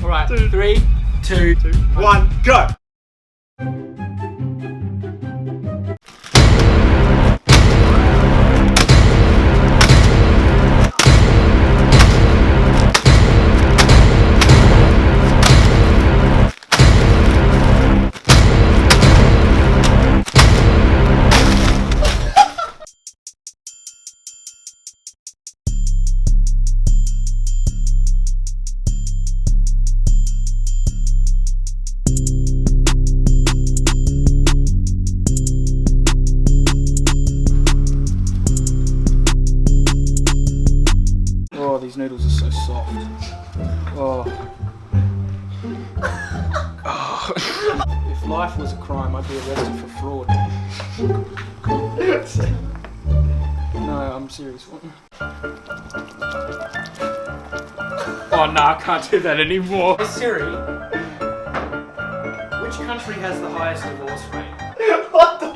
Right, 3, 2, 1, go! Oh, these noodles are so soft. Oh. If life was a crime, I'd be arrested for fraud. No, I'm serious. Oh no, I can't do that anymore. Hey Siri, which country has the highest divorce rate? What the?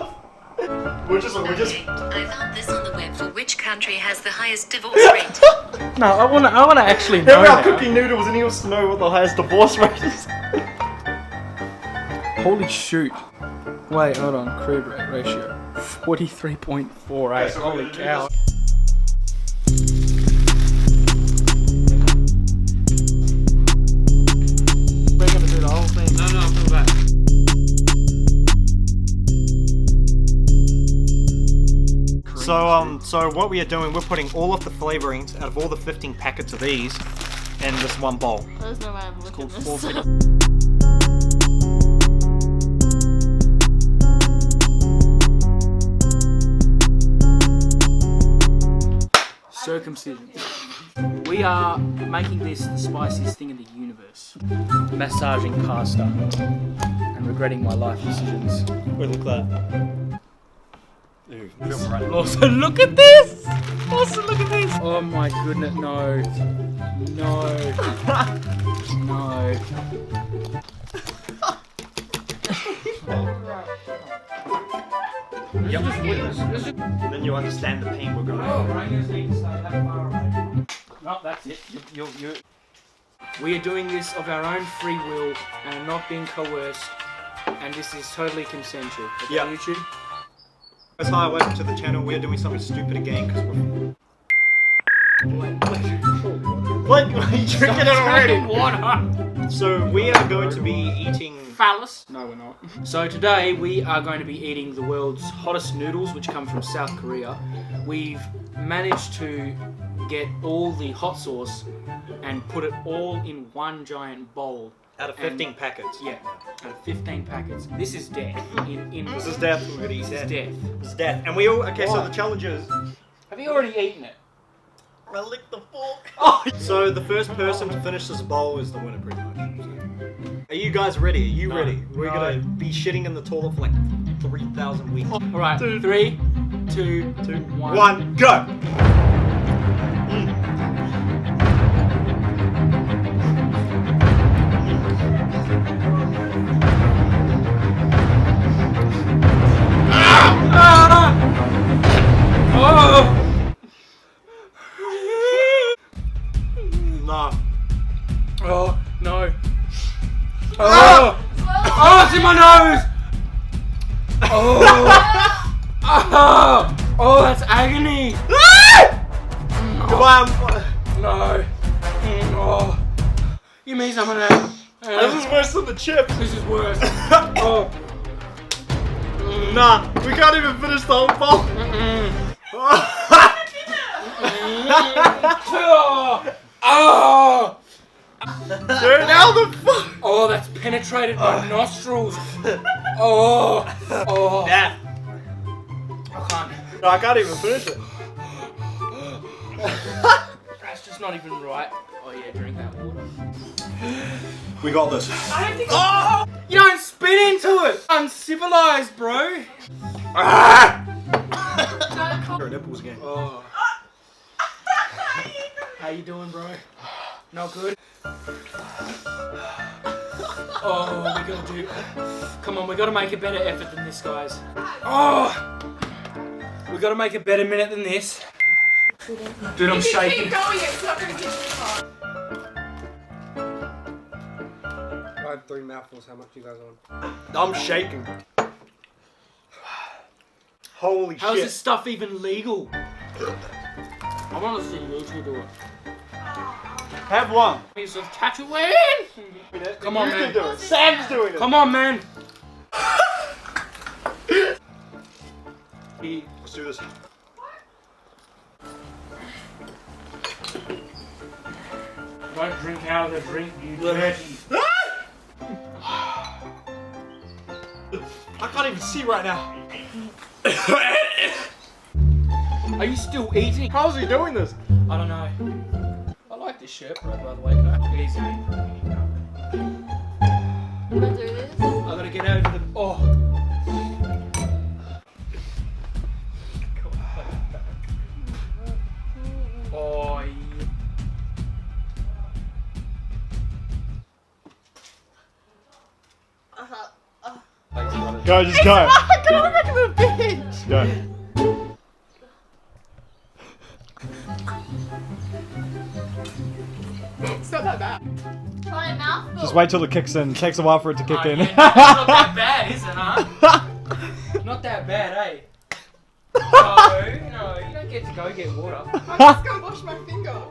We're just. I found this on the web for which country has the highest divorce rate. No, I wanna actually Here know we are now. cooking noodles and he wants to know what the highest divorce rate is. Holy shoot. Wait, hold on. Crude rate ratio. 43.48. Holy cow. We're gonna do the whole thing. No, I'm coming back. So what we are doing, we're putting all of the flavorings out of all the 15 packets of these in this one bowl. There's no way I'm looking at this. Circumcision. We are making this the spiciest thing in the universe. Massaging pasta and regretting my life decisions. Wait, look at that. Also, look at this! Also, look at this! Oh my goodness, no. No. No. Then you understand the pain we're going No, that's it. We are doing this of our own free will and are not being coerced, and this is totally consensual. Okay, Yeah. YouTube? Guys, hi, welcome to the channel. We're doing something stupid again because we're... What? You drinking it already? Water! So we are going to be eating... Phallus? No, we're not. So today we are going to be eating the world's hottest noodles, which come from South Korea. We've managed to get all the hot sauce and put it all in one giant bowl. Out of 15 packets. Yeah, out of 15 packets. This is death. This is death. We're gonna eat This is death. This is death. And we all... Okay, so Why? the challenge is... Have you already eaten it? I licked the fork. Oh. So the first person to finish this bowl is the winner, pretty much. Are you guys ready? Are you ready? We're gonna be shitting in the toilet for like 3,000 weeks. Alright, 3, 2, 1. 1, go! Nah. Oh, no. Oh! Oh, it's in my nose! Oh! Oh! Oh, that's agony! Come on! No. Oh. Give me some of that. This is worse than the chips! This is worse. Oh. Nah, we can't even finish the whole bowl! Oh! Dude, how the fuck? Oh, that's penetrated my nostrils. Oh. Oh. Nah. I can't. No, I can't even finish it. That's just not even right. Oh yeah, drink that water. We got this. I don't think oh! You don't spit into it! Uncivilized, bro! Your nipples again. Oh. How you doing, bro? Not good? Oh, we gotta do... Come on, we gotta make a better effort than this, guys. Oh! We gotta make a better minute than this. Dude, I'm shaking. Keep going, it's not gonna get you far. had 3 mouthfuls. How much you guys on? I'm shaking. Holy How's shit. this stuff even legal? I want to see you do it. Have one. Piece of Tatooine! Come on, You man. can do it. Sam's doing it. Come on, man. Let's do this. Don't drink out of the drink, you dirty. I can't even see right now. Are you still eating? How is he doing this? I don't know. I like this shirt, by the way. Easy. You wanna do this? I gotta get over the. Oh. Oh, yeah. Go, just go. I can't look at the bitch! Go. It's not that bad. Try a mouthful. Just wait till it kicks in. It takes a while for it to kick Oh, in. yeah, not that bad, is it, huh? Not that bad, eh? No, you don't get to go get water. I'm just gonna wash my finger.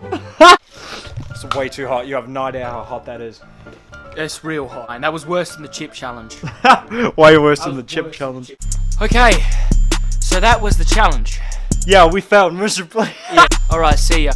It's way too hot. You have no idea how hot that is. It's real hot, and that was worse than the chip challenge. Way worse That than the was chip worse challenge. than the chip. Okay, so that was the challenge. Yeah, we failed miserably. Yeah. All right, see ya.